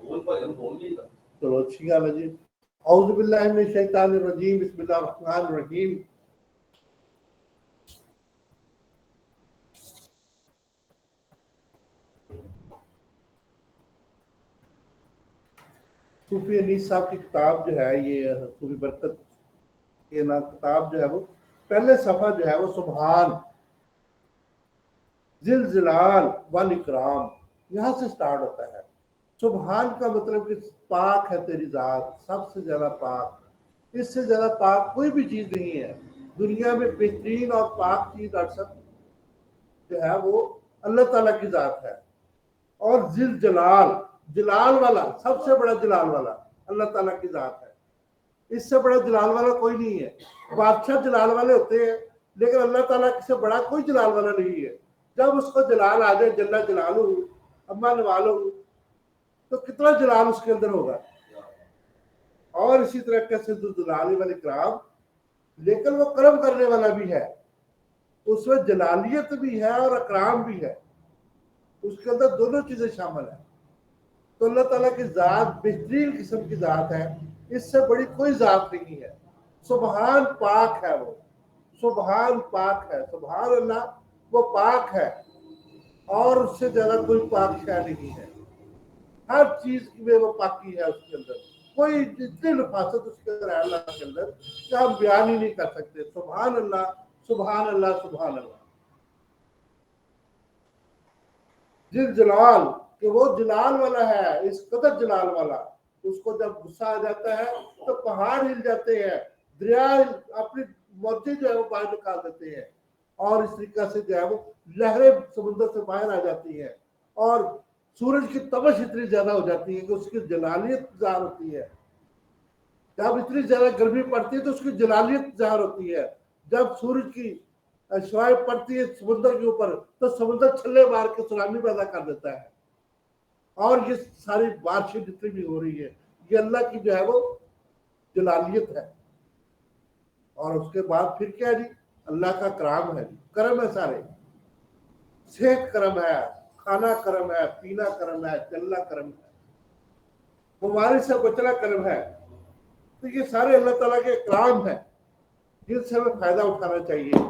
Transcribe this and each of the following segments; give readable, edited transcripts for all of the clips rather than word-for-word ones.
चलो अच्छी गल है जी। औज़ु बिल्लाहि मिनश शैतानिर रजीम, बिस्मिल्लाहिर रहमानिर रहीम। सूफी अनीस साहब की किताब जो है, ये सूफी बरकत के ना किताब जो है, वो पहले सफ़ा जो है वो सुभान जिल जलाल वल इकराम, यहाँ से स्टार्ट होता है। सुभान का मतलब कि पाक है तेरी जात, सबसे ज्यादा पाक, इससे ज्यादा पाक कोई भी चीज नहीं है दुनिया में। बेहतरीन और पाक चीज अरसद जो है वो अल्लाह ताला की जात है। और जिल जलाल, जलाल वाला, सबसे बड़ा जलाल वाला अल्लाह ताला की जात है। इससे बड़ा जलाल वाला कोई नहीं है। बादशाह जलाल वाले होते हैं, लेकिन अल्लाह ताला से बड़ा कोई जलाल वाला नहीं है। जब उसको जलाल आ जाए, जल्ला जलालू अम्मा नवालो, तो कितना जलाल उसके अंदर होगा। और इसी तरह से जलाली वाले कराम, लेकिन वो करम करने वाला भी है, उसमें जलालियत भी है और अकराम भी है, उसके अंदर दोनों चीजें शामिल है। तो अल्लाह ताला की जात बेहतरीन किस्म की जात है, इससे बड़ी कोई जात नहीं है। सुभान पाक है वो, सुभान पाक है, सुभान अल्लाह, वो पाक है और उससे ज्यादा कोई पाक शय नहीं है। हर चीज में वो पाकी है उसके अंदर, कोई जितनी नफासत उसके अंदर है अल्लाह के अंदर कि हम बयान ही नहीं कर सकते। सुभान अल्लाह, सुभान अल्लाह, सुभान अल्लाह। जिल जलाल, कि वो जलाल वाला है, इस कदर जलाल वाला, उसको जब गुस्सा आ जाता है तो पहाड़ हिल जाते हैं, दरिया अपनी मर्जी जो है वो बाहर निकाल देते हैं, और इस तरीके से जो है वो लहरें समुद्र से बाहर आ जाती है, और सूरज की तपश इतनी ज्यादा हो जाती है कि उसकी जलालियत ज़ाहिर होती है। जब इतनी ज्यादा गर्मी पड़ती है तो उसकी जलालियत ज़ाहिर होती है। जब सूरज की शुआएं पड़ती है समुद्र के ऊपर, तो समुद्र छल्ले मार के सुनामी पैदा कर देता है। और ये सारी बारिशें जितनी भी हो रही है, ये अल्लाह की जो है वो जलालियत है। और उसके बाद फिर क्या है जी, अल्लाह का कराम है, करम है सारे। सेहत करम है, खाना करम है, पीना करम है, चलना करम है, बीमारी से बचना करम है। तो ये सारे अल्लाह ताला के कराम है, जिनसे हमें फायदा उठाना चाहिए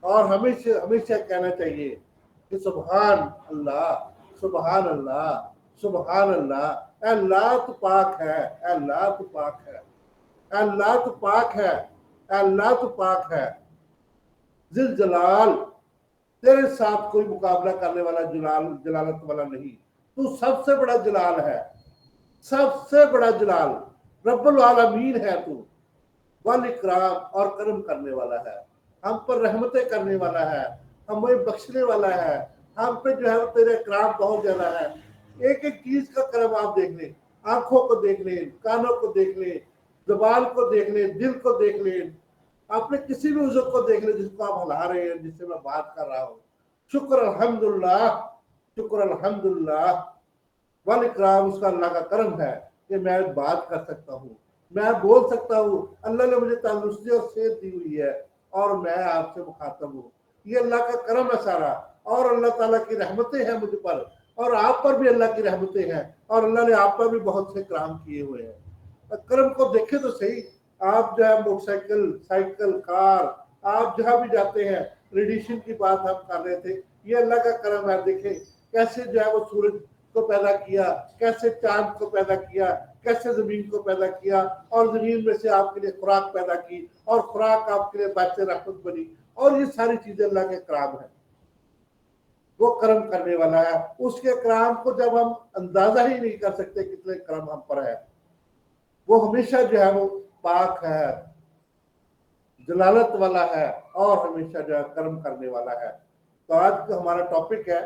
और हमेशा हमेशा कहना चाहिए कि सुभान अल्लाह, सुभान अल्लाह, सुभान अल्लाह। अल्लाह तो पाक है, अल्लाह तो पाक है, अल्लाह तो पाक है, अल्लाह तो पाक है। जिल जलाल, तेरे साथ कोई मुकाबला करने वाला जलाल जलालत वाला नहीं, तू सबसे बड़ा जलाल है, सबसे बड़ा जलाल, रब्बुल आलमीन है तू, वल इकराम, और करम करने वाला है, हम पर रहमतें करने वाला है, हमें बख्शने वाला है, हम पे जो है वो तेरे इकराम बहुत ज्यादा है। एक एक चीज का करम आप देख लें, आंखों को देख लें, कानों को देख लें, जुबान को देख लें, दिल को देख लें, आपने किसी भी उज़व को देख लें जिसको आप हिला रहे हैं, जिससे मैं बात कर रहा हूँ। शुक्र अल्हम्दुलिल्लाह, शुक्र अल्हम्दुलिल्लाह, वल इकराम, उसका अल्लाह का करम है कि मैं बात कर सकता हूँ, मैं बोल सकता हूँ। अल्लाह ने मुझे तंदुरुस्ती और सेहत दी हुई है और मैं आपसे मुखातब हूँ। ये अल्लाह का करम है सारा, और अल्लाह ताला की रहमतें हैं मुझ पर, और आप पर भी अल्लाह की रहमतें हैं, और अल्लाह ने आप पर भी बहुत से कराम किए हुए हैं। करम को देखे तो सही, आप जो है मोटरसाइकिल, साइकिल, कार, आप जहाँ भी जाते हैं, रेडिएशन की बात हम कर रहे थे, ये अल्लाह का करम है। देखे कैसे जो है वो सूरज को पैदा किया, कैसे चांद को पैदा किया, कैसे जमीन को पैदा किया, और जमीन में से आपके लिए खुराक पैदा की, और खुराक आपके लिए बातें रहमत बनी, और ये सारी चीजें अल्लाह के कराम है। वो करम करने वाला है, उसके कराम को जब हम अंदाजा ही नहीं कर सकते कितने करम हम पर है। वो हमेशा जो है वो पाक है, जलालत वाला है, और हमेशा जो है कर्म करने वाला है। तो आज का हमारा टॉपिक है,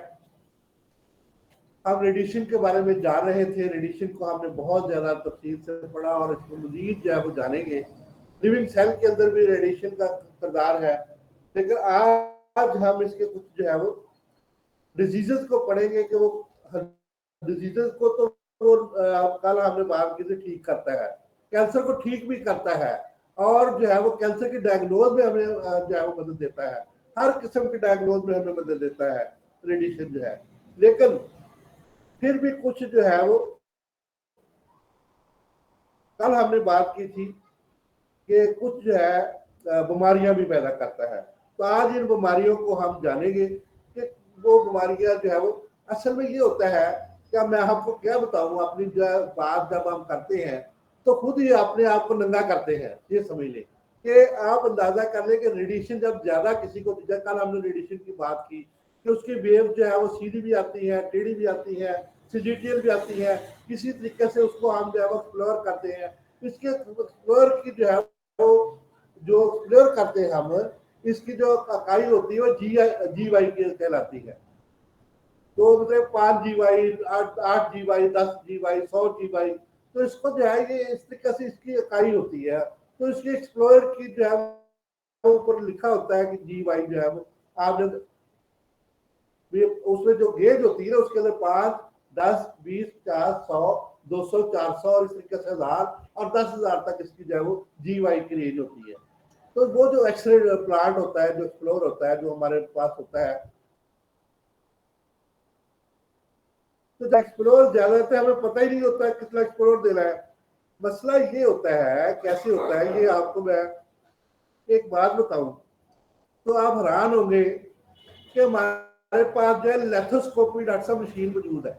हम रेडिएशन के बारे में जान रहे थे। रेडिएशन को हमने बहुत ज्यादा तफसील से पढ़ा, और इसको मजीद जो है वो जानेंगे। लिविंग सेल के अंदर भी रेडिएशन का किरदार है, लेकिन आज हम इसके कुछ जो है वो डिजीजेस को पढ़ेंगे कि वो डिजीजेस को तो वो कल हमने बात की थी, ठीक करता है, कैंसर को ठीक भी करता है, और जो है वो कैंसर की डायग्नोज में हमें जो है वो मदद देता है, हर किस्म की डायग्नोज में हमें मदद देता है रेडिएशन जो है। लेकिन फिर भी कुछ जो है वो कल हमने बात की थी कि कुछ जो है बीमारियां भी पैदा करता है, तो आज इन बीमारियों को हम जानेंगे कि वो बीमारियां जो है वो असल में ये होता है। क्या मैं आपको क्या बताऊं, अपनी जो बात जब हम करते हैं तो खुद ही अपने आप को नंगा करते हैं। ये समझ लें कि आप अंदाजा कर लें कि रेडिएशन जब ज्यादा किसी को, जब कल हमने रेडिएशन की बात की कि उसकी वेव जो है वो सीधी भी आती है, टेढ़ी भी आती है, सिजिटियल भी आती है, किसी तरीके से उसको हम जो है वो एक्सप्लोर करते हैं। इसके एक्सप्लोर की जो है वो जो एक्सप्लोर करते हैं हम, इसकी जो इकाई होती है वो जी वाई कहलाती है। तो मतलब 5 GY, 8 GY, 10 GY, 100 GY, तो इसको जो है ये इस तरीके से इसकी इकाई होती है। तो इसकी एक्सप्लोर की जो है ऊपर लिखा होता है कि GY जो है वो आपने उसमें जो गेज होती है ना उसके अंदर 5, 10, 20, 50, 100, 200, 400 और इस तरीके से 1000 और 10,000 तक इसकी जो है वो GY की रेंज होती है। तो वो जो एक्सरे प्लांट होता है, जो एक्सप्लोर होता है, जो हमारे पास होता है, तो जो एक्सप्लोर ज्यादा होता है हमें पता ही नहीं होता है कितना एक्सप्लोर देना है। मसला ये होता है, कैसे होता है ये आपको मैं एक बात बताऊं तो आप हैरान होंगे कि हमारे पास जो है लेथोस्कोपी डॉक्टर साहब मशीन मौजूद है।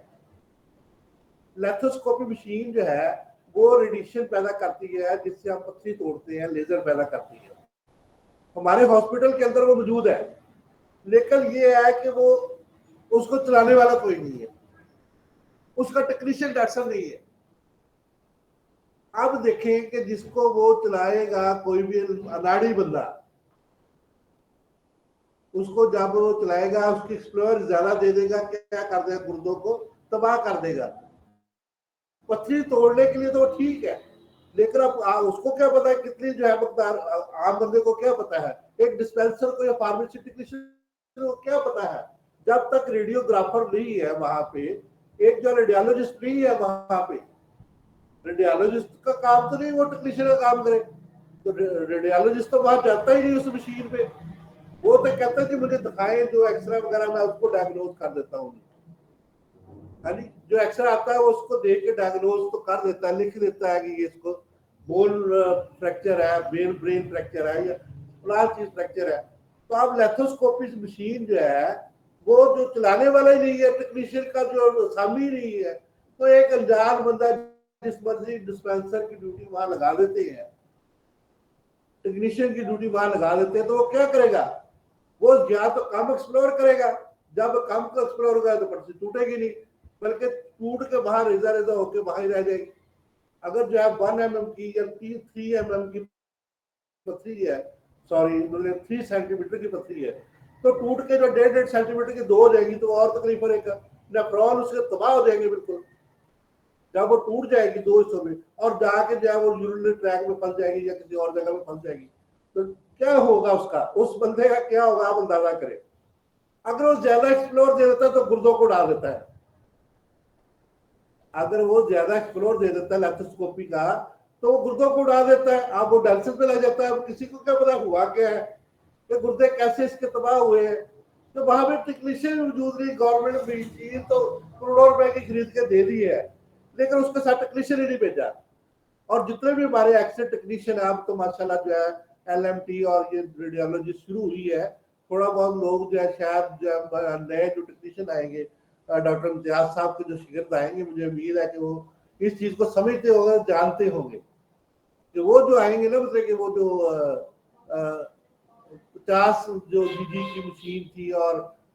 लेथोस्कोपी मशीन जो है वो रेडिएशन पैदा करती है जिससे हम पत्थरी तोड़ते हैं, लेजर पैदा करती है। हमारे हॉस्पिटल के अंदर वो मौजूद है, लेकिन ये है कि वो उसको चलाने वाला कोई नहीं है, उसका टेक्नीशियन डॉक्टर साहब नहीं है। अब देखें कि जिसको वो चलाएगा कोई भी अनाड़ी बंदा, उसको जब वो चलाएगा उसकी एक्सप्लोर ज्यादा दे देगा, क्या कर देगा, गुर्दों को तबाह कर देगा। पथरी तोड़ने के लिए तो ठीक है, लेकिन अब उसको क्या पता है कितनी जो है मकदार, आम बंदे को क्या पता है, एक डिस्पेंसर को या फार्मेसी टेक्नीशियन को क्या पता है। जब तक रेडियोग्राफर नहीं है वहां पे, एक जो रेडियोलॉजिस्ट नहीं है वहां पे, रेडियोलॉजिस्ट का काम तो नहीं वो टेक्नीशियन का काम करे, तो रेडियोलॉजिस्ट तो वहां जाता ही नहीं उस मशीन पे। वो तो कहता है कि मुझे दिखाएं जो एक्सरे वगैरह, मैं उसको डायग्नोज कर देता हूँ। जो एक्सरे आता है वो उसको देख के डायग्नोज तो कर देता है, लिख देता है कि ये इसको बोन फ्रैक्चर है, ब्रेन फ्रैक्चर है, या फलां चीज फ्रैक्चर है। तो अब लेथोस्कोपी मशीन जो है वो जो चलाने वाला ही नहीं है, टेक्नीशियन का जो सामी नहीं है, तो एक अनजान बंदा जिस मर्जी डिस्पेंसर की ड्यूटी वहां लगा देते हैं, टेक्नीशियन की ड्यूटी वहां लगा देते हैं, तो वो क्या करेगा, वो या तो कम एक्सप्लोर करेगा, जब कम को एक्सप्लोर होगा तो पटरी टूटेगी नहीं, बल्कि टूट के बाहर रेजा रेजा होकर बाहर ही रह जाएगी। अगर जो है 1 mm की या 3 mm की पथरी है, सॉरी मतलब 3 सेंटीमीटर की पथरी है, तो टूट के जो 1.5 सेंटीमीटर की 2 हो जाएगी, तो और तकलीफ रहेगा, नेफ्रॉन उसके तबाह हो जाएंगे बिल्कुल। जब वो टूट जाएगी 2 हिस्सों में और जाके जो है वो यूरिनरी ट्रैक में फंस जाएगी या किसी और जगह में फंस जाएगी, तो क्या होगा उसका, उस बंदे का क्या होगा, आप अंदाजा करें। अगर वो ज्यादा एक्सप्लोर दे देता है तो गुर्दों को उड़ा देता है, अगर वो ज्यादा एक्सप्लोर दे देता है लेप्रोस्कोपी का तो वो गुर्दों को उड़ा देता है, आप वो डायलिसिस पे लग जाता है। अब किसी को क्या पता हुआ क्या है, कि गुर्दे कैसे इसके तबाह हुए हैं। तो वहां पे टेक्नीशियन मौजूद नहीं, गवर्नमेंट भी चीज तो करोड़ों रुपए की खरीद के दे दी है, लेकिन उसके साथ टेक्नीशियन ही नहीं भेजा। और जितने भी हमारे एक्सरे टेक्नीशियन है, अब तो माशाल्लाह जो है LMT और ये रेडियोलॉजी शुरू हुई है, थोड़ा बहुत लोग जो है शायद जो नए जो टेक्नीशियन आएंगे, डॉक्टर इम्तियाज साहब के जो शिगिर्द आएंगे, मुझे उम्मीद है कि वो इस चीज को समझते होंगे, जानते होंगे कि वो जो आएंगे ना, मतलब कि वो जो 50 जो GG की मशीन थी और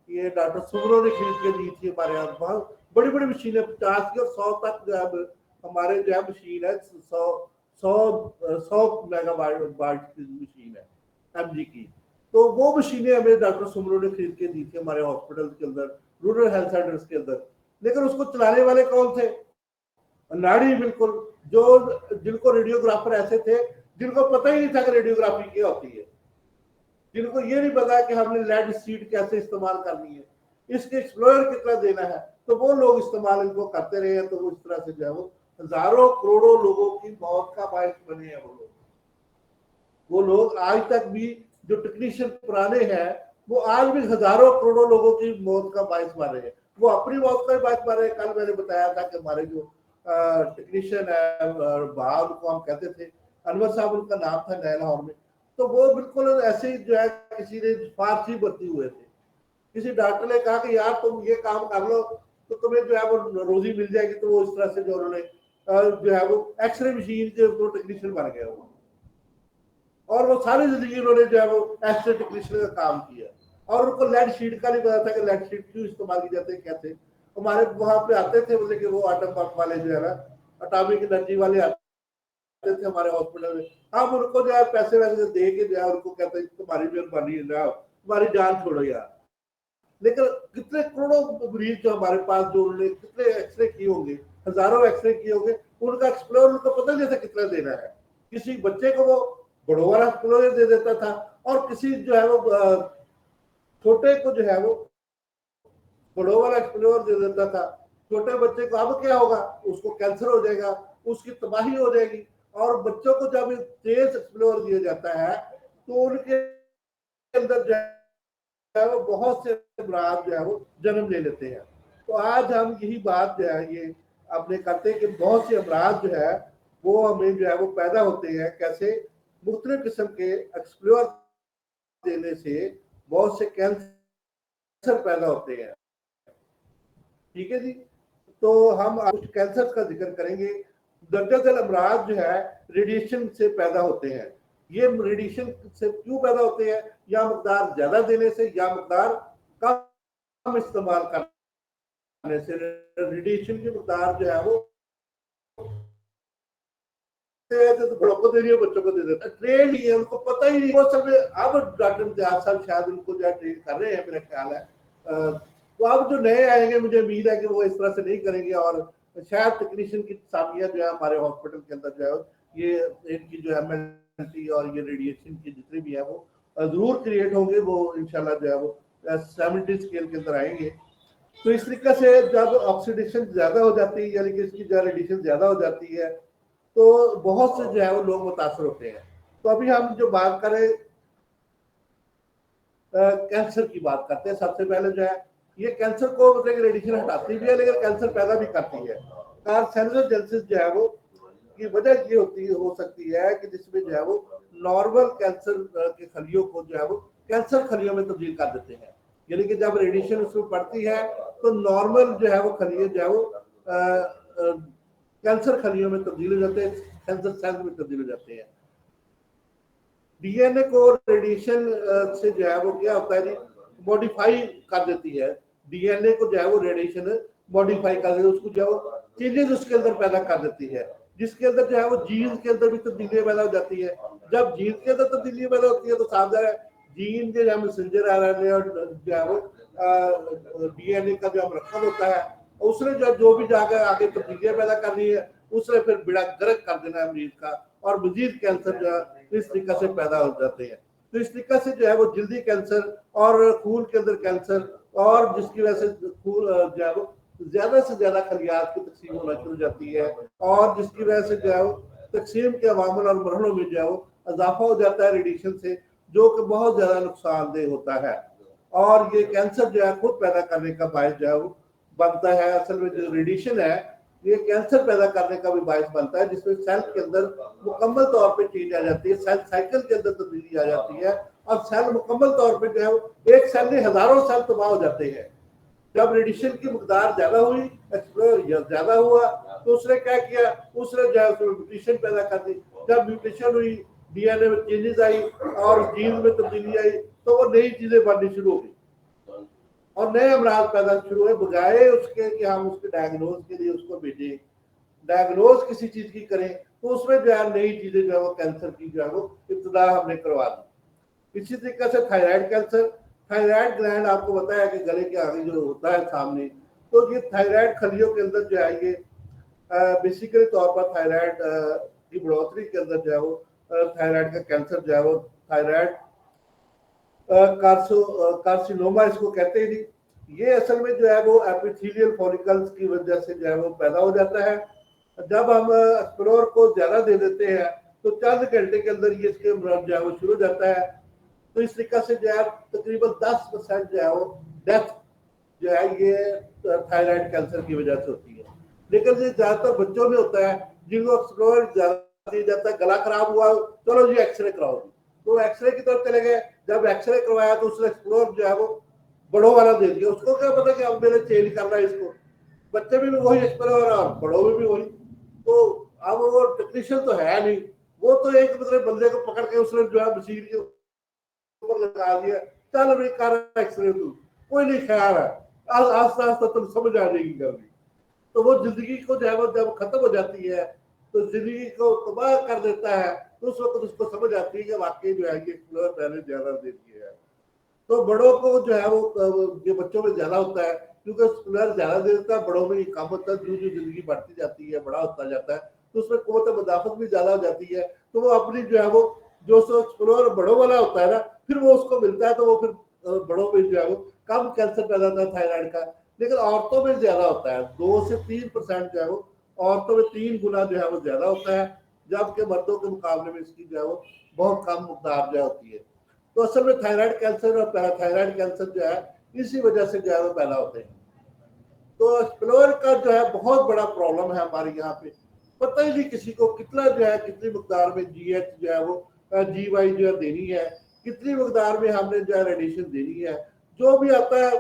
ये डॉक्टर सुमरो ने खरीद के दी थी हमारे यहाँ, बहुत बड़ी बड़ी मशीन है, 50 की और 100 तक जो है हमारे जो है मशीन है, 100 मेगावाट की मशीन है MG की। तो वो मशीनें हमें डॉक्टर सुमरो ने खरीद के दी थी हमारे हॉस्पिटल के अंदर, रूरल हेल्थ सेंटर्स के अंदर। लेकिन उसको चलाने वाले कौन थे, नाड़ी बिल्कुल, जो जिनको रेडियोग्राफर ऐसे थे जिनको पता ही नहीं था कि रेडियोग्राफी क्या होती है, जिनको ये नहीं पता कि हमने लेड सीट कैसे इस्तेमाल करनी है, इसके एक्सप्लोर कितना देना है, तो वो लोग इस्तेमाल इनको करते रहे, तो उस तरह से जो है वो हजारों करोड़ों लोगों की मौत का बायस बने हैं। वो लोग आज तक भी जो टेक्नीशियन पुराने हैं, वो आज भी हजारों करोड़ों लोगों की मौत का बायस बन रहे हैं। वो अपनी मौत का भी बायस बन रहे हैं। कल मैंने बताया था कि हमारे जो टेक्नीशियन है, बहार को हम कहते थे, अनवर साहब उनका नाम था नया लाहौर में। तो वो बिल्कुल ऐसे ही जो है किसी ने फारसी बत्ती हुए थे, किसी डॉक्टर ने कहा कि यार तुम ये काम कर लो तो तुम्हें जो है वो रोजी मिल जाएगी, तो वो इस तरह से जो उन्होंने जो है वो एक्सरे मशीन के वो टेक्नीशियन बन गया वो, और वो सारी जिंदगी उन्होंने जो है वो एक्सरे टेक्नीशियन का काम किया। और उनको लेड शीट का नहीं पता था कि लेड शीट क्यों इस्तेमाल की जाती है, कैसे। हमारे वहां पे आते थे बोले कि वो आटम बम वाले जो है ना, अटॉमिक एनर्जी वाले आते थे हमारे हॉस्पिटल में, हम उनको जो है पैसे वैसे दे के जो है उनको कहते हैं तुम्हारी मेहरबानी है ना, तुम्हारी जान छोड़ो यार। लेकिन कितने करोड़ों मरीज जो हमारे पास, जो उन्होंने कितने एक्सरे किए होंगे, हजारों एक्सरे किए होंगे, उनका एक्सप्लोर उनको पता नहीं था कितना देना है। किसी बच्चे को वो बड़ों वाला एक्सप्लोर दे देता था, और किसी जो है वो छोटे को जो है वो बड़ों वाला एक्सप्लोर दे देता था। छोटे बच्चे को अब क्या होगा, उसको कैंसर हो जाएगा, उसकी तबाही हो जाएगी। और बच्चों को जब तेज एक्सप्लोर दिया जाता है तो उनके अंदर जो है वो बहुत से अमराज जो है वो जन्म ले लेते हैं। तो आज हम यही बात जो है ये अपने करते हैं कि बहुत से अमराज जो है वो हमें जो है वो पैदा होते हैं, कैसे मुख्तलिफ किस्म के एक्सप्लोर देने से बहुत से कैंसर पैदा होते हैं। ठीक है जी, तो हम कुछ कैंसर का जिक्र करेंगे। दर्जन अमराज जो है रेडिएशन से पैदा होते हैं। ये रेडिएशन से क्यों पैदा होते हैं, या मकदार ज्यादा देने से या मकदार कम इस्तेमाल करने से। रेडिएशन की मकदार जो है वो तो बड़ों को दे रही है, बच्चों को दे देता है, ट्रेन ही है, उनको पता ही नहीं। वो सब अब डॉक्टर इम्तियाज साहब शायद उनको जो है ट्रेन कर रहे हैं, मेरा ख्याल है। तो अब जो नए आएंगे मुझे उम्मीद है कि वो इस तरह से नहीं करेंगे, और शायद टेक्नीशियन की सामिया जो है हमारे हॉस्पिटल के अंदर जो है ये इनकी जो है मेंटली और ये रेडिएशन की जितने भी है वो जरूर क्रिएट होंगे। वो इंशाल्लाह जो है वो 70 स्केल के अंदर आएंगे। तो इस तरीके से जब ऑक्सीडेशन ज्यादा हो जाती है, यानी कि इसकी जो रेडिएशन ज्यादा हो जाती है, तो बहुत से जो है वो लोग मुतासर होते हैं। तो अभी हम जो बात करें कैंसर की बात करते हैं। सबसे पहले जो है ये कैंसर को मतलब रेडिएशन हटाती भी है, लेकिन कैंसर पैदा भी करती है। कार्सिनोजेनेसिस जो है वो की वजह ये होती हो सकती है कि जिसमें जो है वो नॉर्मल कैंसर के खलियों को जो है वो कैंसर खलियों में तब्दील कर देते हैं। यानी कि जब रेडिएशन उसमें पड़ती है तो नॉर्मल जो है वो खलिए जो है वो कैंसर खलियों में तब्दील हो जाते हैं, कैंसर सेल में तब्दील हो जाते हैं। डीएनए को रेडिएशन से जो है वो क्या होता है जी, मॉडिफाई कर देती है। डीएनए को जो है वो रेडिएशन मॉडिफाई कर देती है, उसको जो है वो चेंजेस उसके अंदर पैदा कर देती है, जिसके अंदर जो है वो जीन के अंदर भी तब्दीलियां पैदा हो जाती है। जब जीन के अंदर तब्दीलियां पैदा होती है तो सामने जीन जो है मैसेंजर आरएनए और जो है वो डीएनए का जो मरकब होता है, उसने जो भी जाकर आगे तब्दीलियां पैदा करनी है, उसने फिर बिड़ा गर्क कर देना है मरीज का, और मजीद कैंसर जो है इस तरीके से पैदा हो जाते हैं। तो इस तरीके से जो है वो जल्दी कैंसर और खून के अंदर कैंसर, और जिसकी वजह से खून जो है वो ज्यादा से ज्यादा खलियात की तकसीम होना शुरू हो जाती है, और जिसकी वजह से जो है वो तकसीम के अवामल और मरहलों में जो है वो इजाफा हो जाता है रेडिएशन से, जो कि बहुत ज्यादा नुकसानदेह होता है। और ये कैंसर जो है खुद पैदा करने का बायस जो है वो बनता है। असल में जो रेडिएशन है ये कैंसर पैदा करने का भी बायस बनता है, जिसमें सेल के अंदर मुकम्मल तौर पे चेंज आ जाती है, सेल साइकिल के अंदर तब्दीली आ जाती है, और सेल मुकम्मल तौर पे जो है एक सेल में हजारों सेल तबाह हो जाते हैं। जब रेडिएशन की मकदार ज्यादा हुई, एक्सप्लोर ज्यादा हुआ, तो उसने क्या किया, उसने जो है म्यूटेशन पैदा कर दी। जब म्यूटेशन हुई, डीएनए में चेंजेस आई और जीन में तब्दीली आई, तो वो नई चीजें बननी शुरू हो गई और नए अमराज पैदा शुरू हुए। बजाय उसके कि हम उसके डायग्नोज के लिए उसको भेजें, डायग्नोज किसी चीज की करें, तो उसमें जो है नई चीजें जो है वो कैंसर की जो है वो इब्तदा हमने करवा दी। इसी तरीके से थायराइड कैंसर, थायराइड ग्लैंड आपको बताया कि गले के आगे जो होता है सामने, तो ये थायराइड खलियों के अंदर जो है ये बेसिकली तौर पर थायराइड की बढ़ोतरी के अंदर जो है वो थायराइड का कैंसर जो है वो थायराइड कार्सिनोमा इसको कहते हैं जी। ये असल में जो है वो एपिथेलियल फॉलिकल्स की वजह से जो है वो पैदा हो जाता है। जब हम एक्सप्लोर को ज्यादा दे देते हैं तो चंद घंटे के अंदर ये इसके मरज जो है वो शुरू हो जाता है। तो इस तरीके से जो है तकरीबन 10% जो है वो डेथ जो है ये थायराइड कैंसर की वजह से होती है। लेकिन ये ज्यादातर बच्चों में होता है जिनको एक्सप्लोर ज्यादा दिया जाता है, गला खराब हुआ चलो जी एक्सरे कराओ, तो एक्सरे की तरफ चले गए, जब एक्सरे करवाया तो उसने एक्सप्लोर जो है वो बड़ों वाला दे दिया, उसको क्या पता कि अब मैंने चेंज करना है इसको, बच्चे में भी वही एक्सप्लोर और बड़ों में भी वही। तो अब वो टेक्नीशियन तो है नहीं, वो तो एक मतलब बंदे को पकड़ के उसने जो है मशीन के ऊपर लगा दिया, चल भाई कर एक्सरे, तू कोई नहीं ख्याल है, आस्ता आस्ता तुम समझ आ जाएगी करनी। तो वो जिंदगी को जो है वो जब खत्म हो जाती है तो जिंदगी को तबाह कर देता है, तो उस वक्त उसको समझ आती है कि वाकई जो है ये एक्सप्लोर मैंने ज्यादा दे दिया है। तो बड़ों को जो है वो ये बच्चों में ज्यादा होता है, क्योंकि एक्सप्लोर ज्यादा दे देता है, बड़ों में ये कम होता है, जो जो जिंदगी बढ़ती जाती है बड़ा होता जाता है तो उसमें कुव्वत मदाफत भी ज्यादा हो जाती है, तो वो अपनी जो है वो जो सो एक्सप्लोर बड़ों वाला होता है ना, फिर वो उसको मिलता है तो वो फिर बड़ों में जो है वो कम कैंसर पैदा होता है थायराइड का, लेकिन औरतों में ज्यादा होता है, 2 से 3% जो है वो औरतों में 3 गुना जो है वो ज्यादा होता है, जबकि मर्दों के मुकाबले में इसकी जो है वो बहुत कम मकदार जो होती है। तो असल में थायराइड कैंसर और पैराथायराइड कैंसर जो है इसी वजह से जो है वो पैदा होते हैं। तो एक्सप्लोर का जो है बहुत बड़ा प्रॉब्लम है हमारे यहाँ पे, पता ही नहीं किसी को कितना जो है कितनी मकदार में जीएच जो है वो जीवाई जो है देनी है, कितनी मकदार में हमने जो है रेडिएशन देनी है, जो भी आता है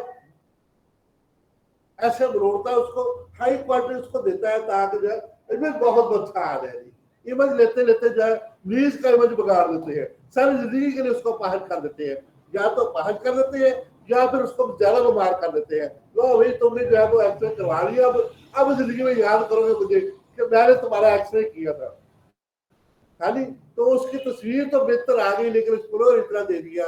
ऐसे बरोड़ता है उसको, हाई क्वालिटी उसको देता है ताकि जो है इमेज बहुत अच्छा आ जाए, इमेज लेते लेते जो है न्यूज का इमेज बिगाड़ देते हैं, सारी जिंदगी के लिए उसको पाहज कर देते हैं, या तो पाहज कर देते हैं या फिर उसको ज्यादा बीमार कर देते हैं। लो भाई तुमने जो है वो एक्सरे करवा लिया, अब जिंदगी में याद करोगे मुझे कि मैंने तुम्हारा एक्सरे किया था, खाली तो उसकी तस्वीर तो बेहतर आ गई लेकिन एक्सप्लोर इतना दे दिया,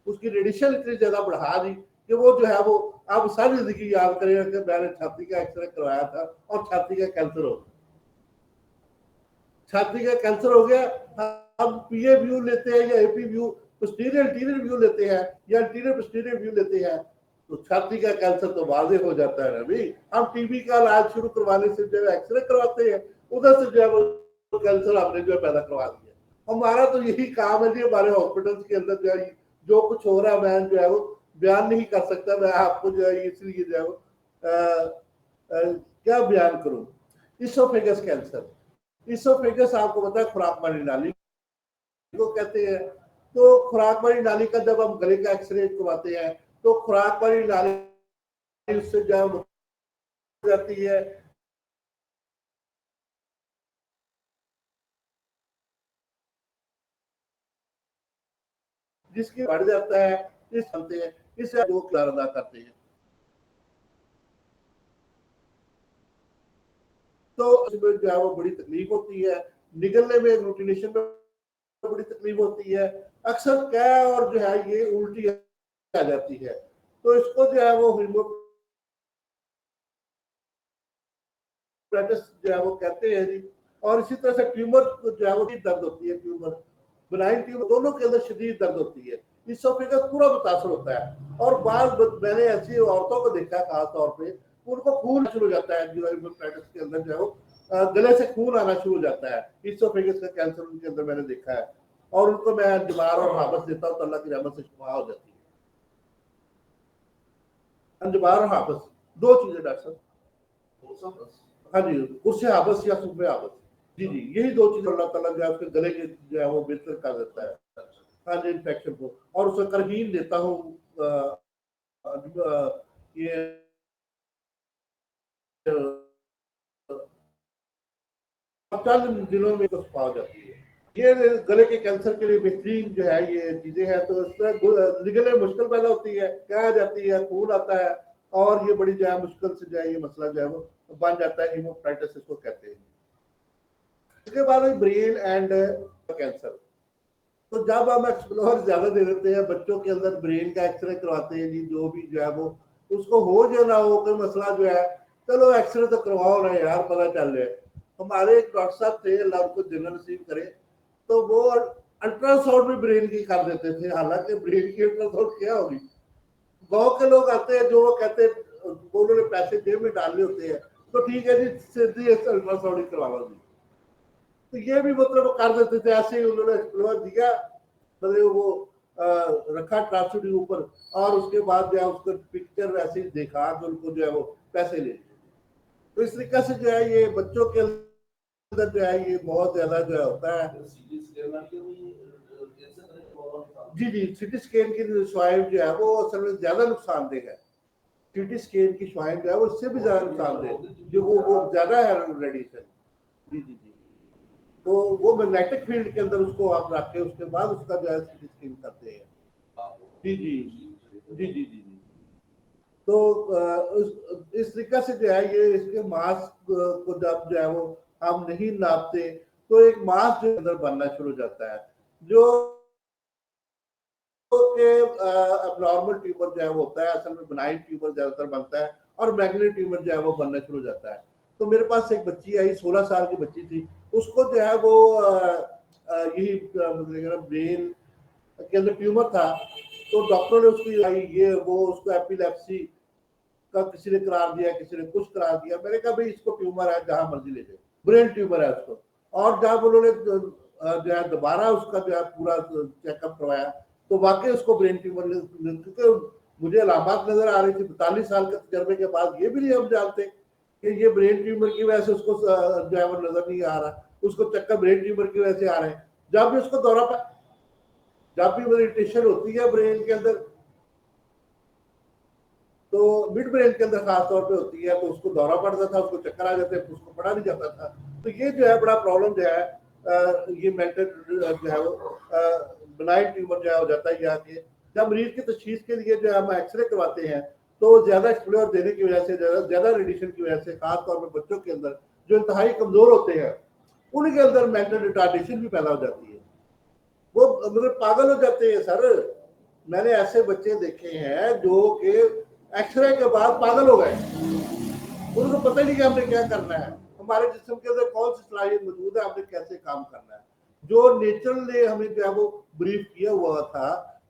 उसकी रेडिएशन इतनी ज्यादा बढ़ा दी कि वो जो है वो अब सारी जिंदगी याद करेगा कि मैंने छाती का एक्सरे करवाया था और छाती का कैंसर हो गया, छाती का कैंसर हो गया, हम पीए व्यू लेते हैं या एपी व्यू पोस्टीरियर व्यू लेते हैं या एंटीरियर पोस्टीरियर व्यू लेते हैं, तो छाती का कैंसर तो वाजे हो जाता है ना भाई, हम टीबी का इलाज शुरू करवाने से जो है एक्सरे करवाते हैं, उधर से जो है वो कैंसर हमने जो है पैदा करवा दिया। हमारा तो यही काम है जी, हमारे हॉस्पिटल के अंदर जो है जो कुछ हो रहा है मैं जो है वो बयान नहीं कर सकता, मैं आपको जो है इसलिए जो है वो क्या बयान करूं। इसोफेगस कैंसर, इसोफेगस आपको पता है खुराक वाली नाली को कहते हैं, तो खुराक वाली नाली का जब हम गले का एक्सरे करवाते हैं तो खुराक वाली नाली उससे जब जाती है जिसकी बढ़ जाता है, इस चलते हैं इससे वो किरदार अदा करते हैं। तो इसमें जो है वो बड़ी तकलीफ होती है, निकलने में रूटिनेशन में बड़ी तकलीफ होती है, अक्सर क्या और जो है ये उल्टी आ जाती है, तो इसको जो है वो हेमोप्रेटिस जो है वो कहते हैं जी। और इसी तरह से ट्यूमर जो है वो दर्द होती है, ट्यूमर बनाइन ट्यूमर दोनों के अंदर शदीद दर्द होती है, इसोफेगस पूरा मुतासर होता है। और बाद मैंने ऐसी औरतों को देखा है खास तौर पे उनको खून शुरू हो जाता है, जो हेमोप्रेटिस के अंदर जो है वो गले से खून आना शुरू हो जाता है, इसोफेगस का कैंसर उनके अंदर मैंने देखा है, और उनको मैं अंजबार और हाबस देता हूँ तो अल्लाह की रहमत से शिफा हो जाती है। अंजबार और हाबस दो चीजें डॉक्टर साहब, हाँ जी, कुर्से हाबस या सुबह हाबस, जी जी यही दो चीजें अल्लाह ताला जो है उसके गले के जो है वो बेहतर कर देता है, हाँ जी इन्फेक्शन को, और उसे करहीन देता हूँ ये चंद दिनों में तो पा जाती है। ये गले के कैंसर के लिए बेहतरीन जो है ये चीजें हैं, तो इसमें निकलने में मुश्किल पैदा होती है, क्या आ जाती है, खून आता है, और ये बड़ी जो है मुश्किल से जो है ये मसला जो है वो बन जाता है, हीमोप्टाइटिस इसको कहते हैं। इसके बाद ब्रेन एंड कैंसर, तो जब हम एक्सप्लोर ज्यादा दे देते हैं बच्चों के अंदर ब्रेन का एक्सरे करवाते हैं जी, जो भी जो है वो उसको हो जो ना हो कोई मसला जो है, चलो एक्सरे तो करवाओ ना यार पता चल रहा है। हमारे एक डॉक्टर साहब थे अल्लाह उनको जन्नत नसीब करे, तो वो अल्ट्रासाउंड भी ब्रेन की कर देते थे, हालांकि ब्रेन की अल्ट्रासाउंड क्या होगी, गाँव के लोग आते हैं जो वो कहते हैं उन्होंने पैसे जेब में डालने होते हैं, तो ठीक है जी सीधी अल्ट्रासाउंड ही करवा लो जी, तो ये भी मतलब कर देते थे, ऐसे ही उन्होंने एक्सप्लोर दिया, मतलब वो रखा ट्रांसफर के ऊपर, और उसके बाद जो है उसको पिक्चर ऐसे ही देखा कि उनको जो है वो पैसे ले लिए। तो इस तरीके से जो है ये बच्चों के अंदर जो है ये बहुत ज्यादा जो है होता है। जी जी, सिटी स्कैन की स्वाइप जो है वो असल में ज्यादा नुकसानदेह है। सिटी स्कैन की स्वाइप जो है वो इससे भी ज्यादा नुकसानदेह, जो वो ज्यादा है रेडिएशन। जी जी जी, तो वो मैग्नेटिक फील्ड के अंदर उसको आप रख के उसके बाद उसका जो है सिटी स्कैन करते हैं। जी जी जी जी जी जी। तो इस तरीके से जो है ये इसके मास को जब जो है वो हम नहीं नापते तो एक मास जो अंदर बनना शुरू हो जाता है, जो नॉर्मल ट्यूमर जो है वो होता है, असल में बनाइन ट्यूमर ज्यादातर बनता है और मैग्नेटिक ट्यूमर जो है वो बनना शुरू हो जाता है। तो मेरे पास एक बच्ची आई, 16 साल की बच्ची थी, उसको जो है वो यही ब्रेन के अंदर ट्यूमर था। तो डॉक्टर ने उसकी ये वो उसको एपिलेप्सी का किसी ने करार दिया, किसी ने कुछ करार दिया। मैंने कहा भाई इसको ट्यूमर है, जहां मर्जी ले जाओ, ब्रेन ट्यूमर है उसको। और जब उन्होंने जो है दोबारा उसका जो है पूरा चेकअप करवाया तो वाकई उसको ब्रेन ट्यूमर, क्योंकि मुझे अलामत नजर आ रही थी। 45 साल के तजर्बे के बाद ये भी नहीं हम जानते कि ये ब्रेन ट्यूमर की वजह से उसको जो है वो नजर नहीं आ रहा, उसको चक्कर ब्रेन ट्यूमर की वजह से आ रहे हैं। जब भी उसको दौरा पर, जब भी मेडिटेशन होती है ब्रेन के अंदर, तो मिड ब्रेन के अंदर खास तौर पे होती है, तो उसको दौरा पड़ता था, उसको चक्कर आ जाते, उसको पढ़ा नहीं जाता था। तो ये जो है बड़ा प्रॉब्लम जो है ये मेंटल जो है वो बनाइन ट्यूमर जो है हो जाता है। यहाँ के जब मरीज की तशखीस के लिए जो है हम एक्सरे करवाते हैं तो ज्यादा एक्सप्लोर देने की वजह से, ज्यादा रेडिएशन की वजह से, खास तौर पर बच्चों के अंदर जो इंतहाई कमजोर होते हैं उनके अंदर मेंटल रिटार्डेशन भी पैदा हो जाती है, वो मतलब पागल हो जाते हैं सर। मैंने ऐसे बच्चे देखे हैं जो कि एक्सरे के बाद पागल हो गए, उनको पता ही नहीं कि हमने क्या करना है, हमारे जिस्म के अंदर कौन सी सलाहियत मौजूद है, हमने कैसे काम करना है। जो नेचर ने हमें जो है वो ब्रीफ किया हुआ था,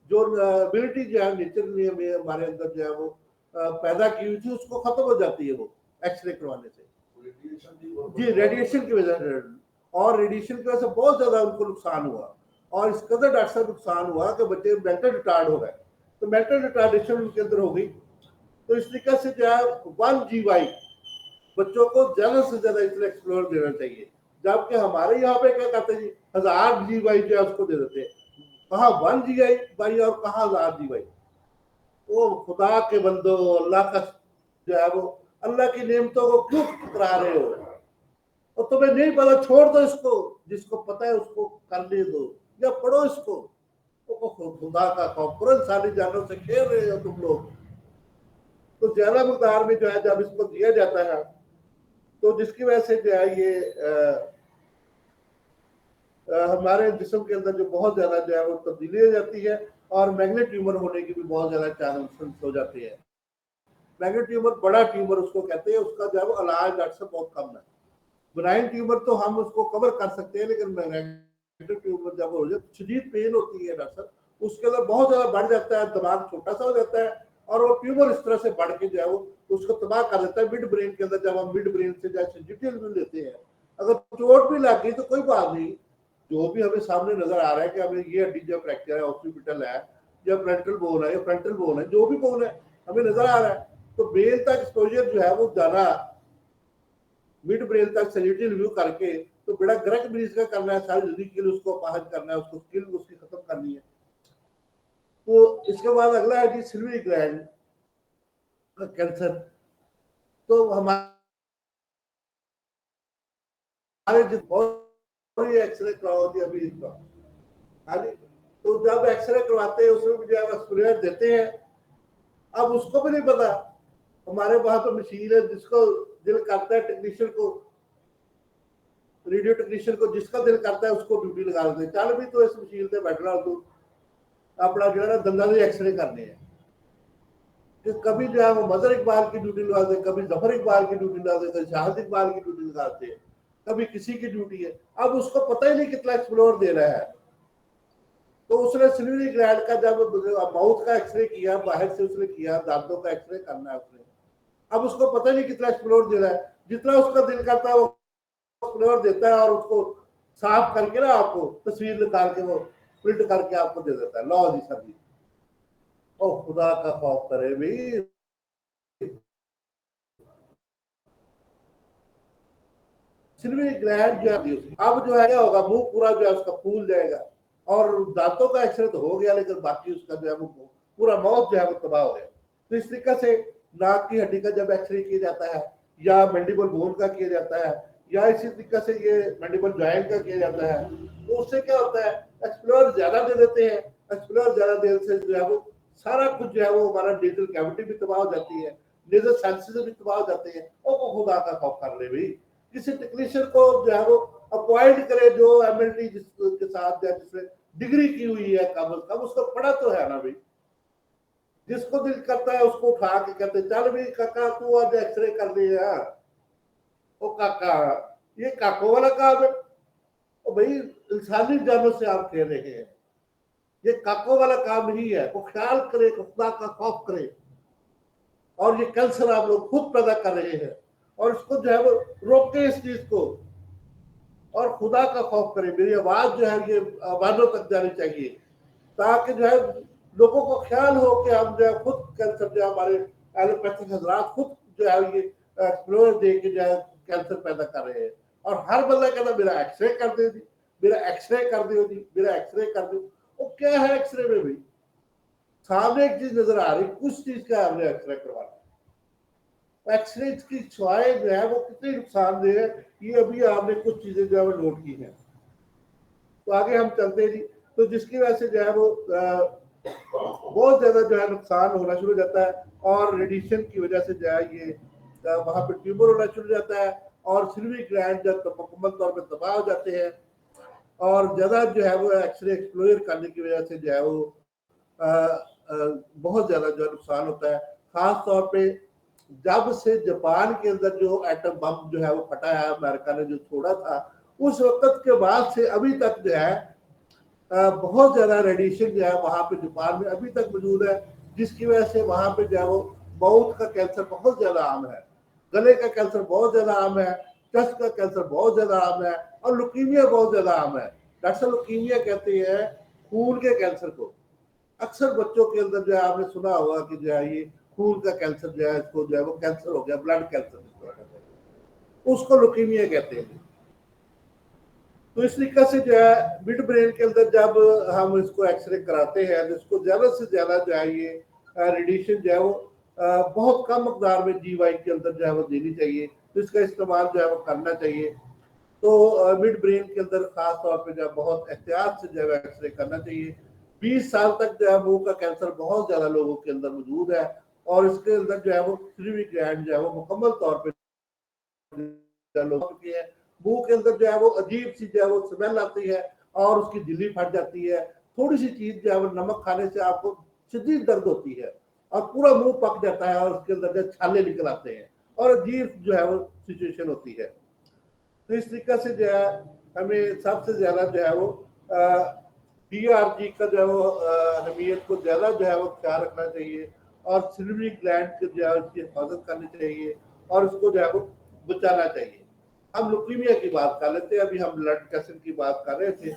जो एबिलिटी जो है नेचर ने हमें हमारे अंदर जो है वो पैदा की हुई थी, उसको खत्म हो जाती है वो एक्सरे करवाने से। जी, रेडिएशन की वजह से, और रेडिएशन की वजह से बहुत ज्यादा उनको नुकसान हुआ, और इस कदर डॉक्टर साहब नुकसान हुआ कि बच्चे मेंटल रिटार्ड हो गए। तो मेंटल रिटार्डेशन उनके अंदर हो गई। तो इस तरीके से जो है 1 GY बच्चों को ज्यादा से ज्यादा इसलिए एक्सप्लोर देना चाहिए, जबकि हमारे यहाँ पे क्या करते हैं जी, 1000 GY जो है उसको दे देते हैं। कहाँ 1 GY और कहाँ 1000 GY। वो खुदा के बंदो, अल्लाह का जो है वो, अल्लाह की नेमतों को क्यों ठुकरा रहे हो? और तुम्हें नहीं पता, छोड़ दो इसको, जिसको पता है उसको करने दो, या पढ़ो इसको। तो खुदा का खौफ करो, इंसानी जानों से खेल रहे हो तुम लोग। तो ज्यादा मकदार में जो है जब इसको दिया जाता है तो जिसकी वजह से जो है ये हमारे जिस्म के अंदर जो बहुत ज्यादा जो है वो तब्दीली हो जाती है, और मैग्नेट ट्यूमर होने की भी बहुत ज्यादा चांसेस हो जाते हैं। मैग्नेट ट्यूमर बड़ा ट्यूमर उसको कहते हैं, उसका जो है वो इलाज डॉक्टर साहब बहुत कम है। ब्राइन ट्यूमर तो हम उसको कवर कर सकते हैं, लेकिन मैग्नेटिक ट्यूमर जब हो जाए शदीद पेन होती है डॉक्टर साहब, उसके अंदर बहुत ज्यादा बढ़ जाता है, दिमाग छोटा सा हो जाता है, और वो ट्यूमर इस तरह से बढ़ के जो है वो उसको तबाह कर देता है मिड ब्रेन के अंदर। जब हम मिड ब्रेन से जैसे डिटेल भी लेते हैं, अगर चोट भी लग गई तो कोई बात नहीं, जो भी हमें सामने नजर आ रहा है कि हमें ये हड्डी जो फ्रैक्चर है, ऑक्सीपिटल है, या फ्रंटल बोन है, या फ्रंटल बोन है, जो भी बोन है हमें नजर आ रहा है, तो ब्रेन तक एक्सपोजर जो है वो जाना, मिड ब्रेन तक सैनिटरी रिव्यू करके, तो बड़ा ग्रक मरीज का करना है, सारी जिंदगी के लिए उसको अपाहज करना है, उसको स्किल उसकी खत्म करनी है। तो इसके बाद अगला है जी सिल्वरी ग्लैंड का कैंसर। तो हमारे जो बहुत एक्सरे करवाओ जी अभी इसका, हाँ जी, तो जब एक्सरे करवाते हैं उसमें भी जो है स्प्रेयर देते हैं। अब उसको भी नहीं पता, हमारे पास तो मशीन है, जिसको दिल करता है टेक्नीशियन को, रेडियो टेक्नीशियन को जिसका दिल करता है उसको ड्यूटी लगा देते हैं, चल भी तो इस मशीन से बैठना तू अपना जो है ना दंदा से एक्सरे करने हैं। कि कभी जो है वो मदर इकबाल की ड्यूटी लगा दे, कभी जफर इकबाल की ड्यूटी लगा दे, कभी शाहिद इकबाल की ड्यूटी लगाते हैं, कभी किसी की ड्यूटी है। अब उसको पता ही नहीं कितना एक्सप्लोर दे रहा है। तो उसने सिल्वरी ग्लैंड का जब माउथ का एक्सरे किया, बाहर से उसने किया, दांतों का एक्सरे करना है उसने, अब उसको पता ही नहीं कितना एक्सप्लोर दे रहा है, जितना उसका दिल करता है वो एक्सप्लोर देता है, और उसको साफ करके ना आपको तस्वीर निकाल के वो प्रिंट करके आपको दे देता है, लो जी सर जी। ओ खुदा का खौफ करे भाई, सिल्वी ग्लैंड जो है अब जो है क्या होगा, मुंह पूरा जो है उसका फूल जाएगा, और दांतों का एक्सरे तो हो गया, लेकिन बाकी उसका जो है वो पूरा माउथ जो है वो तबाह हो गया। तो इस तरीके से नाक की हड्डी का जब एक्सरे किया जाता है, या मैंडिबल बोन का किया जाता है, या इसी तरीके से ये मैंडिबल जॉइंट का किया जाता है, तो उससे क्या होता है, एक्सप्लोर ज्यादा दे देते हैं। एक्सप्लोर ज्यादा देने से जो है वो सारा कुछ जो है वो हमारा नेजल कैविटी भी तबाह हो जाती है, नेजल सेंसेस भी तबाह हो जाते हैं। और वो खुदा का खौफ कर ले भाई, किसी टेक्नीशियन को जो है वो अपॉइंट करे जो एमएलटी जिसके साथ या जिसने डिग्री की हुई है कम से कम, उसको पढ़ा तो है ना भाई। जिसको दिल करता है उसको उठा के कहते चल भाई काका तू आज एक्सरे कर दे यार। ओ काका, ये काको वाला काम है? ओ भाई, इंसानी जानों से आप कह रहे हैं, ये काको वाला काम ही है। वो ख्याल करे, खुदा का खौफ करे। और ये कैंसर आप लोग खुद पैदा कर रहे हैं, और इसको जो है वो रोके इस चीज को, और खुदा का खौफ करें। मेरी आवाज जो है ये आवाजों तक जानी चाहिए, ताकि जो है लोगों को ख्याल हो कि हम जो है खुद कैंसर जो है हमारे एलोपैथिक हजरात खुद जो है ये एक्सप्लोर दे के जो है कैंसर पैदा कर रहे हैं। और हर बंदा कहता मेरा एक्सरे कर दे जी, मेरा एक्सरे कर दो जी, मेरा एक्सरे कर दो। वो क्या है एक्सरे में भी? सामने एक चीज नजर आ रही, कुछ चीज का हमने एक्सरे करवाना। एक्सरे की छुआएं जो है वो कितनी नुकसानदेह है, ये अभी आपने कुछ चीजें जो है वो नोट की हैं। तो आगे हम चलते हैं जी। तो जिसकी वजह से जो है वो बहुत ज्यादा जो है नुकसान होना शुरू हो जाता है, और रेडिएशन की वजह से जो है ये वहां पे ट्यूमर होना शुरू हो जाता है, और सिल्वी ग्लैंड जब मुकम्मल तौर पर तबाह हो जाते हैं, और ज्यादा जो है वो एक्सरे एक्सप्लोर करने की वजह से जो है वो बहुत ज्यादा जो है नुकसान होता है। खास तौर पे जब से जापान के अंदर जो एटम बम जो है वो फटा है, अमेरिका ने जो छोड़ा था, उस वक्त के बाद से अभी तक जो है बहुत ज्यादा रेडिएशन जो है वहां पे जापान में अभी तक मौजूद है, जिसकी वजह से वहां पे जो है वो माउथ का कैंसर बहुत ज्यादा आम है, गले का कैंसर बहुत ज्यादा आम है, चेस्ट का कैंसर बहुत ज्यादा आम है, और लुकीमिया बहुत ज्यादा आम है। डॉक्टर लुकीमिया कहते हैं खून के कैंसर को। अक्सर बच्चों के अंदर जो है आपने सुना होगा कि जो है ये खून का कैंसर जो है इसको जो है वो कैंसर हो गया, ब्लड कैंसर जिसको कहते हैं, उसको लुकीमिया कहते हैं। तो इस तरीके से जो है मिड ब्रेन के अंदर जब हम इसको एक्सरे कराते हैं, तो इसको ज्यादा से ज्यादा जो है ये रेडिएशन जो है वो बहुत कम मकदार में जीवाई के अंदर जो है वो देनी चाहिए। तो इसका इस्तेमाल जो है वो करना चाहिए। तो मिड ब्रेन के अंदर खास तौर पे जो है बहुत एहतियात से जो है एक्सरे करना चाहिए। 20 साल तक जो है मुंह का कैंसर बहुत ज्यादा लोगों के अंदर मौजूद है, और इसके अंदर जो है वो सिल्वी ग्लैंड जो है वो मुकम्मल तौर पर लोगों की है। मुंह के अंदर जो है वो अजीब सी जो है वो स्मेल आती है, और उसकी झिल्ली फट जाती है। थोड़ी सी चीज जो है वो नमक खाने से आपको शदीद दर्द होती है, और पूरा मुंह पक जाता है, और उसके अंदर जो छाले निकल आते हैं, और अजीब जो है वो सिचुएशन होती है। तो इस तरीके से जो है हमें सबसे ज्यादा जो है वो DRG का जो है वो अहमियत को ज्यादा जो है वो ख्याल रखना चाहिए, और सिल्वी ग्लैंड को जो है उसकी हिफाजत करनी चाहिए, और उसको जो है वो बचाना चाहिए। हम लुकीमिया की बात कर लेते हैं, अभी हम ब्लड कैंसर की बात कर रहे थे।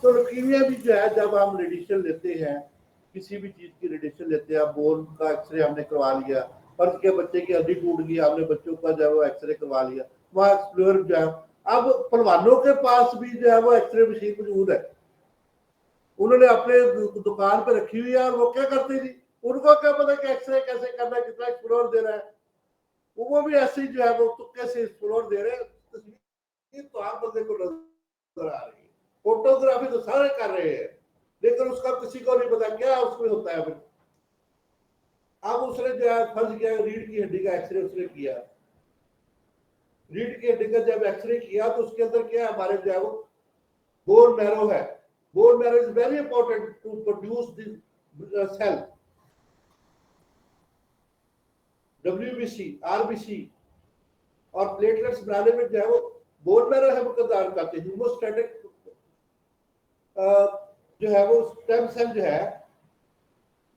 तो लुकीमिया भी जो है जब हम रेडिएशन लेते हैं, किसी भी चीज की रेडिएशन लेते हैं, बोन का एक्सरे हमने करवा लिया, फर्ज के बच्चे की हड्डी टूट गई, हमने बच्चों का जो है वो एक्सरे करवा लिया, वहाँ एक्सप्लोर जो है, अब पहलवानों के पास भी जो है वो एक्सरे मशीन मौजूद है, उन्होंने अपने दुकान पे रखी हुई है, और वो क्या करते जी, उनको क्या पता कि एक्सरे कैसे करना है, कितना एक्सप्लोर देना है। वो भी ऐसे ही जो है वो तुक्के से एक्सप्लोर दे रहे हैं। तस्वीर तो हर बंदे को नजर आ रही है, फोटोग्राफी तो सारे कर रहे हैं, लेकिन उसका किसी को नहीं पता क्या उसमें होता है। अब उसने जो है फर्ज किया, रीढ़ की हड्डी का एक्सरे उसने किया, रीढ़ की हड्डी का जब एक्सरे किया तो उसके अंदर क्या हमारे जो है वो बोन मैरो है। Bone marrow is very important to produce this cell, WBC, RBC और प्लेटलेट्स बनाने में जो है वो बोन मैरो है किरदार करते हैं। हीमोस्टैटिक जो है वो स्टेम सेल जो है,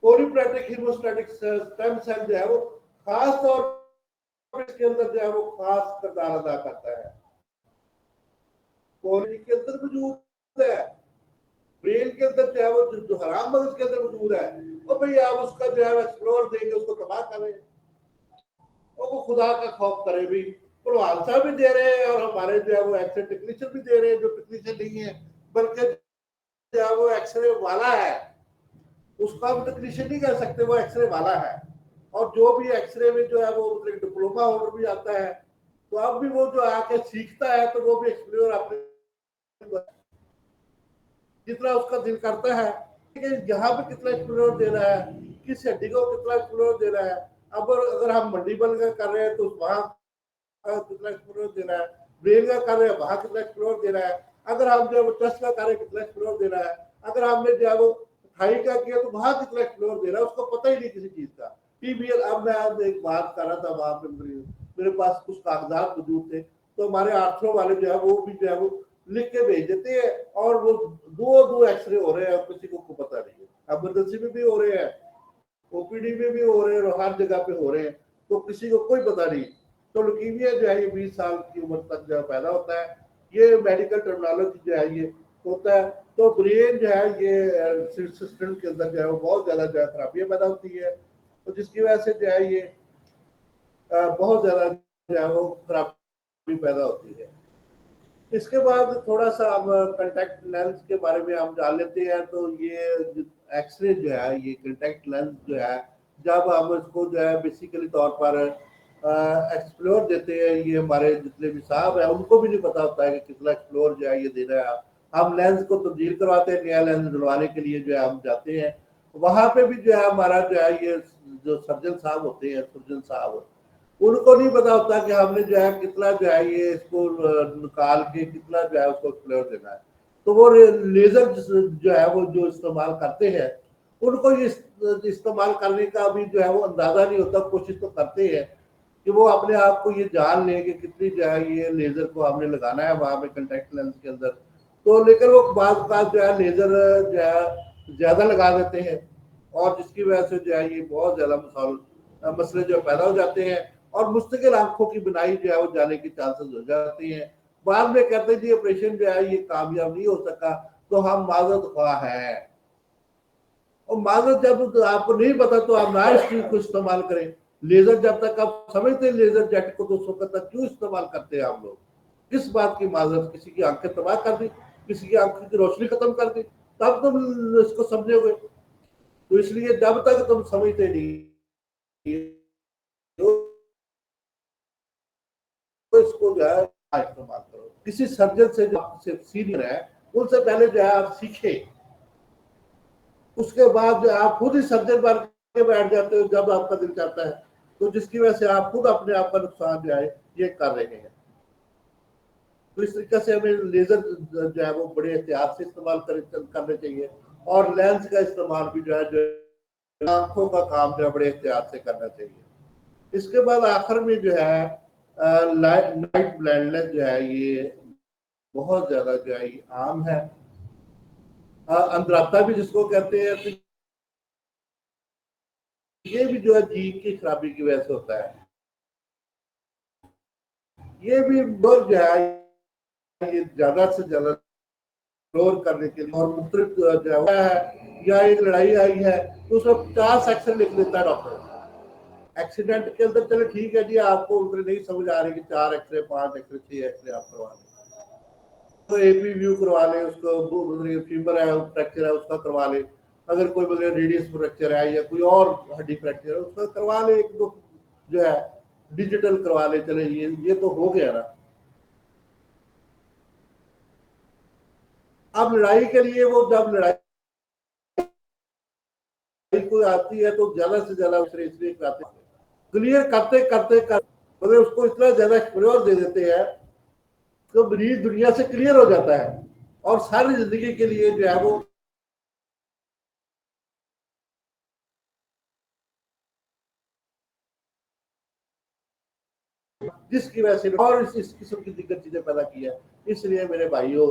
पोलीप्लेटिक हीमोस्टैटिक स्टेम सेल जो है वो खास तौर पर इसके अंदर जो है वो खास किरदार अदा करता है। पोली के अंदर मौजूद है, ब्रेन के अंदर जो है वो जो हराम मगज के अंदर मौजूद है, और भाई आप उसका जो है एक्सप्लोर देंगे, उसको तबाह करें, और वो खुदा का खौफ करे भी। प्रभाव साहब भी दे रहे हैं और हमारे जो है वो एक्सरे टेक्नीशियन भी दे रहे हैं, जो टेक्नीशियन नहीं है बल्कि जो है वो एक्सरे वाला है, उसको हम टेक्नीशियन नहीं कह सकते, वो एक्सरे वाला है। और जो भी एक्सरे में जो है वो मतलब डिप्लोमा होल्डर भी आता है, तो अब भी वो जो आके सीखता है तो वो भी एक्सप्लोर अपने जितना उसका दिल करता है कि यहाँ पे कितना एक्सप्लोर दे रहा है, किस हड्डी को कितना एक्सप्लोर दे रहा है। अब अगर हम मंडी बल का कर रहे हैं तो वहां कितना एक्सप्लोर दे रहा है, ब्रेन का कर रहे हैं वहां कितना एक्सप्लोर दे रहा है, अगर हम जो चेस्ट का कार्य कितना एक्सप्लोर दे रहा है, अगर हमने जो है वो थाई का किया तो वहां कितना एक्सप्लोर दे रहा है, उसको पता ही नहीं किसी चीज का। पीबीएल, अब मैं आज एक बात कर रहा था, वहां पे मेरे पास कुछ कागजात मौजूद थे, तो हमारे आर्थ्रो वाले जो है वो भी जो है वो लिख के भेज देते हैं, और वो दो एक्सरे हो रहे हैं, किसी को पता नहीं है। इमरजेंसी में भी हो रहे हैं, ओपीडी में भी हो रहे हैं, और हर जगह पे हो रहे हैं, तो किसी को कोई पता नहीं। तो लुकीमिया जो है ये 20 साल की उम्र तक जो है पैदा होता है, ये मेडिकल टर्मिनोलॉजी जो है ये होता है। तो ब्रेन जो है ये सिस्टम के अंदर जो है वो बहुत ज्यादा जो है खराबियां पैदा होती है, तो जिसकी वजह से जो है ये बहुत ज्यादा जो है वो खराबी पैदा होती है। इसके बाद थोड़ा सा हम कंटेक्ट लेंस के बारे में हम जान लेते हैं। तो ये एक्सरे जो है, ये कंटेक्ट लेंस जो है, जब हम इसको जो है बेसिकली तौर पर एक्सप्लोर देते हैं, ये हमारे जितने भी साहब है उनको भी नहीं पता होता है कि कितना एक्सप्लोर जो है ये दे रहा है। हम लेंस को तब्दील करवाते हैं, नया लेंस डलवाने के लिए जो है हम जाते हैं, वहां पे भी जो है हमारा जो है ये जो सर्जन साहब होते हैं, सर्जन साहब, उनको नहीं पता होता कि हमने जो है कितना जो है ये इसको निकाल के कितना जो है उसको एक्सप्लोर देना है। तो वो लेजर जो है वो जो इस्तेमाल करते हैं, उनको ये इस्तेमाल करने का भी जो है वो अंदाजा नहीं होता। कोशिश तो करते हैं कि वो अपने आप को ये जान लें कि कितनी जो है ये लेजर को हमने लगाना है वहां पे कंटेक्ट लेंस के अंदर, तो लेकिन वो बाद जो है लेजर जो है ज्यादा लगा देते हैं, और जिसकी वजह से जो है ये बहुत ज्यादा मसले जो पैदा हो जाते हैं, और मुस्तकिल आंखों की बिनाई जो है वो जाने की चांसेस हो जाती हैं। बाद में कहते हैं जी ऑपरेशन जो है ये कामयाब नहीं हो सका, तो हम माजरत ख्वाह है, और माजरत जब आपको नहीं पता तो आप ना इस चीज को इस्तेमाल करें। लेजर जब तक आप समझते हैं लेजर जेट को, तो उस वक्त तक क्यों इस्तेमाल करते हैं आप लोग? किस बात की माजरत? किसी की आंखें तबाह कर दी, किसी की आंखों की रोशनी खत्म कर दी, तब तुम इसको समझोगे। तो इसलिए जब तक तुम समझते नहीं तो इसको जो है इस्तेमाल करो। किसी सर्जन से जो आपसे सीनियर है उनसे पहले जो है आप सीखे, उसके बाद जो आप खुद ही सर्जन बन के बैठ जाते हो जब आपका दिल चाहता है, तो जिसकी वजह से आप खुद अपने आप का नुकसान जो है ये कर रहे हैं। तो इस तरीके से हमें लेजर जो है वो बड़े एहतियात से इस्तेमाल करने चाहिए, और लेंस का इस्तेमाल भी जो है आंखों का काम जो है बड़े एहतियात से करना चाहिए। इसके बाद आखिर में जो है नाइट ब्लाइंडनेस जो है ये बहुत ज्यादा जो है ये आम है। अंधरापा भी जिसको कहते हैं, तो ये भी जो है जीन की खराबी की वजह से होता है। ये भी बहुत जो है ये ज्यादा से ज्यादा एक्सप्लोर करने के लिए, और मुख्तलिफ जो है या एक लड़ाई आई है तो उसमें 50 सेक्शन लिख देता है डॉक्टर। एक्सीडेंट के अंदर चलो ठीक है जी, आपको उधर नहीं समझ आ रही कि 4 एक्सरे 5 एक्सरे 6 एक्सरे आप करवा लें, तो एपी व्यू करवा ले, उसको फीवर है फ्रैक्चर है उसका करवा ले, अगर कोई बोले रेडियस फ्रैक्चर है या कोई और हड्डी फ्रैक्चर है उसका करवा ले, एक दो जो है डिजिटल करवा ले, चले ये तो हो गया ना। अब लड़ाई के लिए वो जब लड़ाई कोई आती है तो ज्यादा से ज्यादा इसलिए कराते क्लियर करते करते मतलब उसको इतना ज्यादा एक्सप्लोर दे देते हैं तो मरीज दुनिया से क्लियर हो जाता है, और सारी जिंदगी के लिए जो है वो जिसकी वजह से और इस किस्म की दिक्कत चीजें पैदा की है। इसलिए मेरे भाइयों,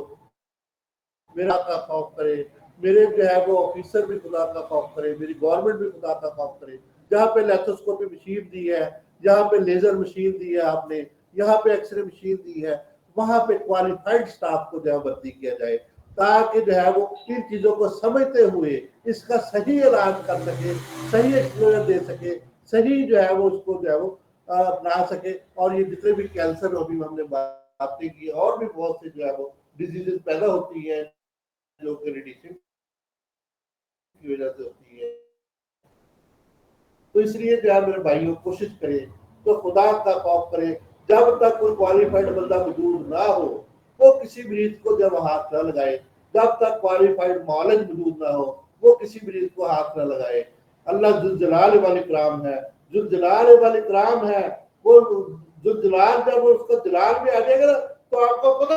मेरा का खौफ करे, मेरे जो है वो ऑफिसर भी खुदा का खौफ करे, मेरी गवर्नमेंट भी खुदा का खौफ करे। जहाँ पे लेथोस्कोपी मशीन दी है, जहाँ पे लेजर मशीन दी है आपने, यहाँ पे एक्सरे मशीन दी है, वहां पे क्वालिफाइड स्टाफ को जो है भर्ती किया जाए, ताकि जो है वो इन चीजों को समझते हुए इसका सही इलाज कर सके, सही एक्सप्लोजर दे सके, सही जो है वो उसको जो है वो अपना सके। और ये जितने भी कैंसर अभी हमने बातें की, और भी बहुत से जो है वो डिजीजेस पैदा होती है जो कि रेडिएशन की वजह से होती है। तो इसलिए जो है मेरे भाइयों कोशिश करें, तो खुदा का खौफ करें। जब तक कोई क्वालिफाइड बंदा मौजूद ना हो वो किसी मरीज को जब हाथ न लगाए, जब तक क्वालिफाइड मौलज मौजूद ना हो वो किसी मरीज को हाथ न लगाए। अल्लाह जुल जलाल वाल इकराम है, जुल जलाल वाल इकराम है। वो जुल जलाल जब उसका जलाल भी आ जाएगा ना तो आपको पता